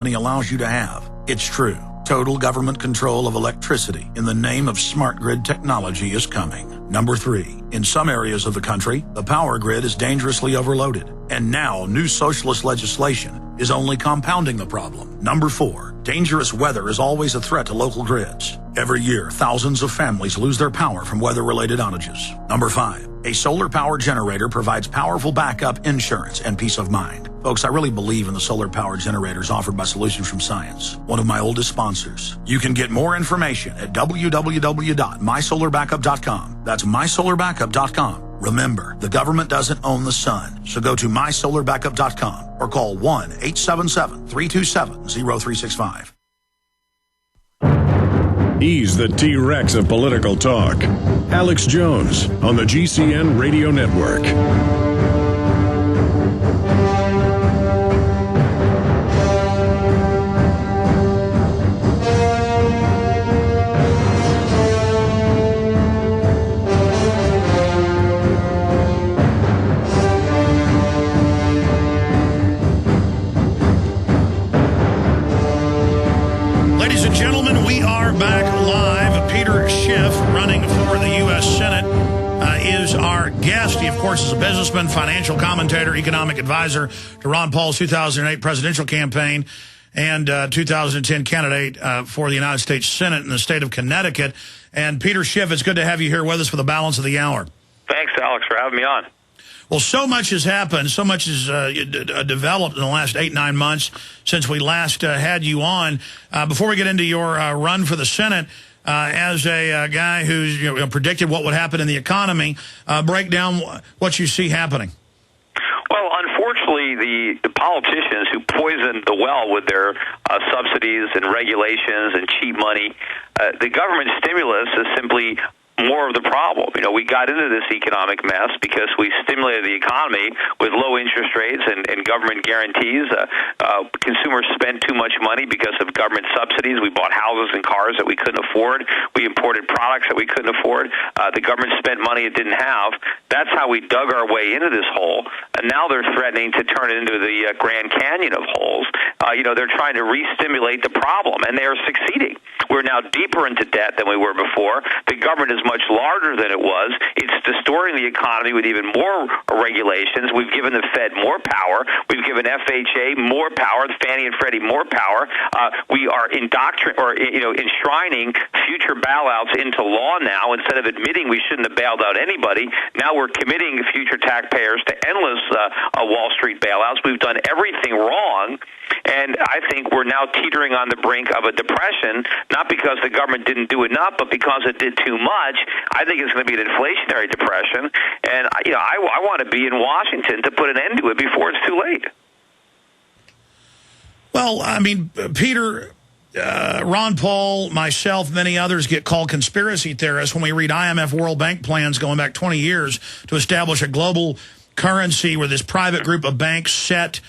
allows you to have. It's true. Total government control of electricity in the name of smart grid technology is coming. Number 3, in some areas of the country, the power grid is dangerously overloaded. And now new socialist legislation is only compounding the problem. Number 4, dangerous weather is always a threat to local grids. Every year, thousands of families lose their power from weather-related outages. Number 5, a solar power generator provides powerful backup insurance and peace of mind. Folks, I really believe in the solar power generators offered by Solutions from Science, one of my oldest sponsors. You can get more information at www.mysolarbackup.com. That's mysolarbackup.com. Remember, the government doesn't own the sun, so go to mysolarbackup.com or call 1-877-327-0365. He's the T-Rex of political talk. Alex Jones on the GCN Radio Network. Ladies and gentlemen, we are back live. Peter Schiff, running for the U.S. Senate, is our guest. He, of course, is a businessman, financial commentator, economic advisor to Ron Paul's 2008 presidential campaign and 2010 candidate for the United States Senate in the state of Connecticut. And Peter Schiff, it's good to have you here with us for the balance of the hour. Thanks, Alex, for having me on. Well, so much has happened, so much has developed in the last 8-9 months since we last had you on. Before we get into your run for the Senate, as a guy who's predicted what would happen in the economy, break down what you see happening. Well, unfortunately, the politicians who poisoned the well with their subsidies and regulations and cheap money, the government stimulus is simply more of the problem. We got into this economic mess because we stimulated the economy with low interest rates and government guarantees. Consumers spent too much money because of government subsidies. We bought houses and cars that we couldn't afford. We imported products that we couldn't afford. The government spent money it didn't have. That's how we dug our way into this hole. And now they're threatening to turn it into the Grand Canyon of holes. They're trying to re-stimulate the problem, and they are succeeding. We're now deeper into debt than we were before. The government is much larger than it was. It's distorting the economy with even more regulations. We've given the Fed more power. We've given FHA more power, Fannie and Freddie more power. We are enshrining future bailouts into law now. Instead of admitting we shouldn't have bailed out anybody, now we're committing future taxpayers to endless Wall Street bailouts. We've done everything wrong. And I think we're now teetering on the brink of a depression, not because the government didn't do enough, but because it did too much. I think it's going to be an inflationary depression. And, I want to be in Washington to put an end to it before it's too late. Well, I mean, Peter, Ron Paul, myself, many others get called conspiracy theorists when we read IMF World Bank plans going back 20 years to establish a global currency where this private group of banks set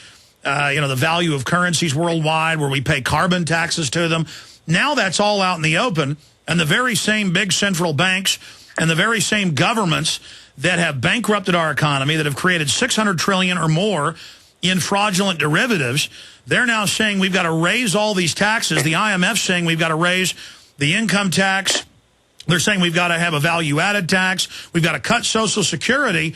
the value of currencies worldwide, where we pay carbon taxes to them. Now that's all out in the open, and the very same big central banks and the very same governments that have bankrupted our economy, that have created $600 trillion or more in fraudulent derivatives, they're now saying we've got to raise all these taxes. The IMF saying we've got to raise the income tax. They're saying we've got to have a value-added tax. We've got to cut Social Security.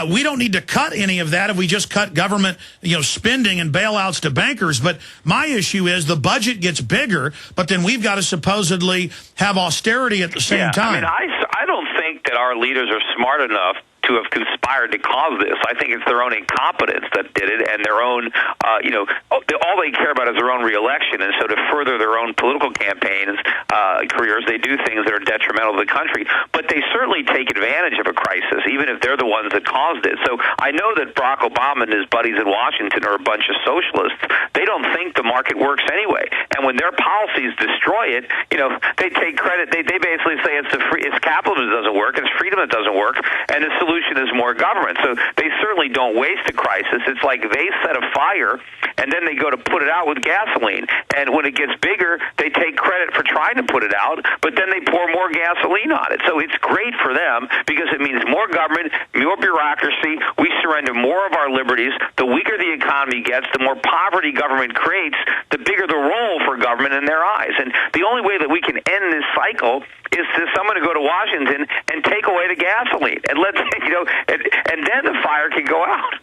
We don't need to cut any of that if we just cut government, spending and bailouts to bankers. But my issue is the budget gets bigger, but then we've got to supposedly have austerity at the same time. I don't think that our leaders are smart enough to have conspired to cause this. I think it's their own incompetence that did it, and their own, all they care about is their own reelection. And so to further their own political campaigns, careers, they do things that are detrimental to the country. But they certainly take advantage of a crisis, even if they're the ones that caused it. So I know that Barack Obama and his buddies in Washington are a bunch of socialists. They don't think the market works anyway. And when their policies destroy it, they take credit. They basically say it's capitalism that doesn't work, it's freedom that doesn't work, and the solution solution is more government. So they certainly don't waste a crisis. It's like they set a fire, and then they go to put it out with gasoline. And when it gets bigger, they take credit for trying to put it out, but then they pour more gasoline on it. So it's great for them because it means more government, more bureaucracy. We surrender more of our liberties. The weaker the economy gets, the more poverty government creates, the bigger the role for government in their eyes. And the only way that we can end this cycle is for someone to go to Washington and take away the gasoline, and and then the fire can go out.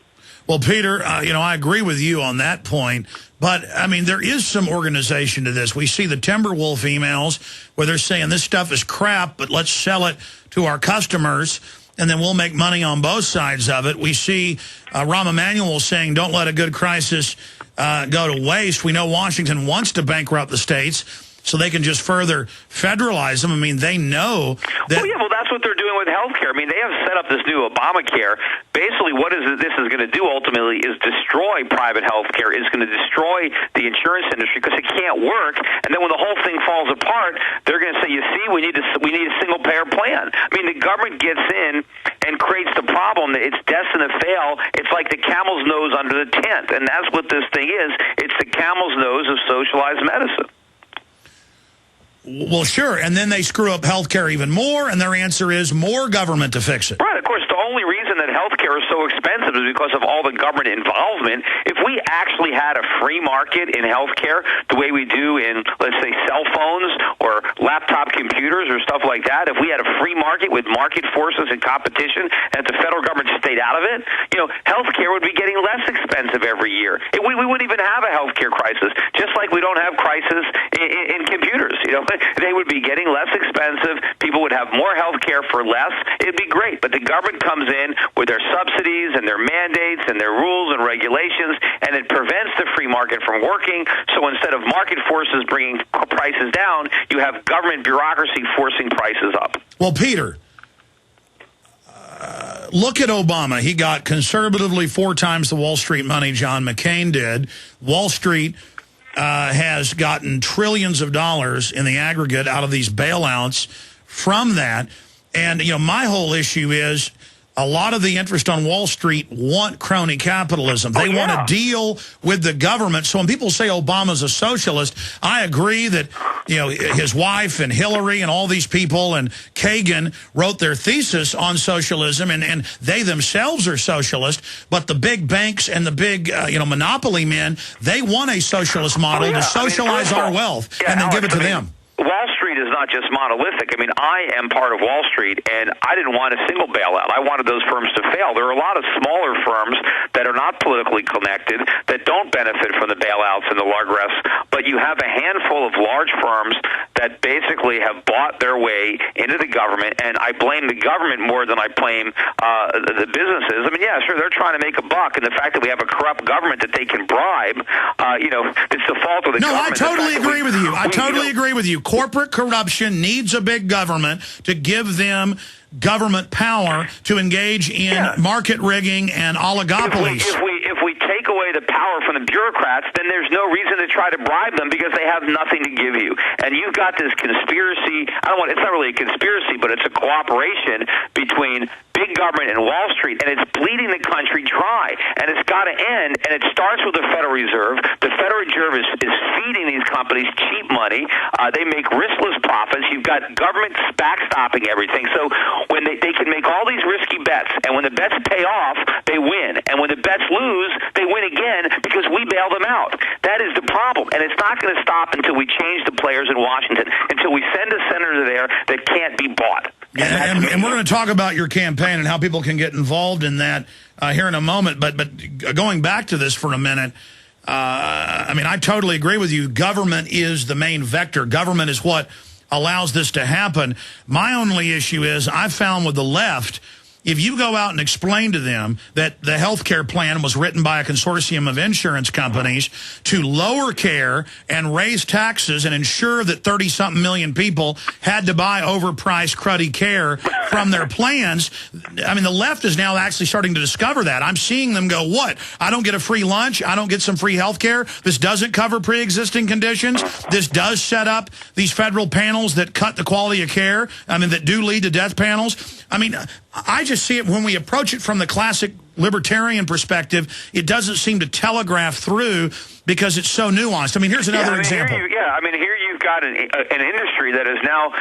Well, Peter, I agree with you on that point. But, I mean, there is some organization to this. We see the Timberwolf emails where they're saying this stuff is crap, but let's sell it to our customers, and then we'll make money on both sides of it. We see Rahm Emanuel saying don't let a good crisis go to waste. We know Washington wants to bankrupt the states so they can just further federalize them. I mean, they know that... Well, that's what they're doing with health care. I mean, they have set up this new Obamacare. Basically, what this is going to do ultimately is destroy private health care. It's going to destroy the insurance industry because it can't work. And then when the whole thing falls apart, they're going to say, you see, we need a single-payer plan. I mean, the government gets in and creates the problem that it's destined to fail. It's like the camel's nose under the tent. And that's what this thing is. It's the camel's nose of socialized medicine. Well, sure, and then they screw up healthcare even more, and their answer is more government to fix it. Right, of course, the only reason that healthcare is so expensive is because of all the government involvement. If we actually had a free market in healthcare the way we do in, let's say, cell phones or laptop computers or stuff like that, if we had a free market with market forces and competition and if the federal government stayed out of it, healthcare would be getting less expensive every year. We wouldn't even have a healthcare crisis, just like we don't have crisis in computers. They would be getting less expensive. People would have more health care for less. It'd be great. But the government comes in with their subsidies and their mandates and their rules and regulations, and it prevents the free market from working. So instead of market forces bringing prices down, you have government bureaucracy forcing prices up. Well, Peter, look at Obama. He got conservatively 4 times the Wall Street money John McCain did. Wall Street has gotten trillions of dollars in the aggregate out of these bailouts from that. And, my whole issue is a lot of the interest on Wall Street want crony capitalism. They want to deal with the government. So when people say Obama's a socialist, I agree that, his wife and Hillary and all these people and Kagan wrote their thesis on socialism, and they themselves are socialist. But the big banks and the big, monopoly men, they want a socialist model to socialize our wealth and then give it to them. Wall Street is not just monolithic. I mean, I am part of Wall Street, and I didn't want a single bailout. I wanted those firms to fail. There are a lot of smaller firms that are not politically connected that don't benefit from the bailouts and the large rests, but you have a handful of large firms that basically have bought their way into the government, and I blame the government more than I blame the businesses. I mean, yeah, sure, they're trying to make a buck, and the fact that we have a corrupt government that they can bribe, it's the fault of the government. No, I totally agree with you. I totally agree with you. Corporate corruption needs a big government to give them government power to engage in market rigging and oligopolies. If we take away the power from the bureaucrats, then there's no reason to try to bribe them because they have nothing to give you. And you've got this conspiracy. It's not really a conspiracy, but it's a cooperation between big government and Wall Street, and it's bleeding the country dry. And it's got to end, and it starts with the Federal Reserve. The Federal Reserve is feeding these companies cheap money. They make riskless profits. You've got government backstopping everything. So when they can make all these risky bets, and when the bets pay off, they win. And when the bets lose, they win again because we bail them out. That is the problem. And it's not going to stop until we change the players in Washington, until we send a senator there that can't be bought. And we're going to talk about your campaign and how people can get involved in that here in a moment. But going back to this for a minute, I totally agree with you. Government is the main vector. Government is what allows this to happen. My only issue is I found with the left, if you go out and explain to them that the health care plan was written by a consortium of insurance companies to lower care and raise taxes and ensure that 30-something million people had to buy overpriced, cruddy care from their plans, the left is now actually starting to discover that. I'm seeing them go, what? I don't get a free lunch? I don't get some free health care? This doesn't cover pre-existing conditions? This does set up these federal panels that cut the quality of care, that do lead to death panels? I just see it when we approach it from the classic libertarian perspective, it doesn't seem to telegraph through because it's so nuanced. I mean, here's another example. Here you've got an industry that is now,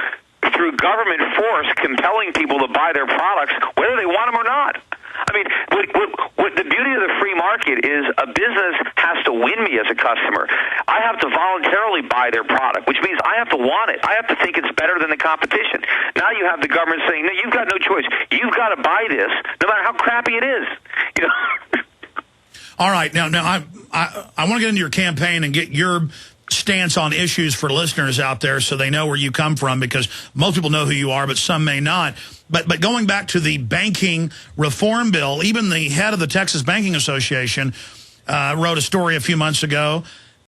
through government force, compelling people to buy their products, whether they want them or not. I mean, what the beauty of the free market is, a business has to win me as a customer. I have to voluntarily buy their product, which means I have to want it. I have to think it's better than the competition. Now you have the government saying, no, you've got no choice. You've got to buy this, no matter how crappy it is. You know? All right. Now I want to get into your campaign and get your stance on issues for listeners out there so they know where you come from, because most people know who you are, but some may not. But going back to the banking reform bill, even the head of the Texas Banking Association wrote a story a few months ago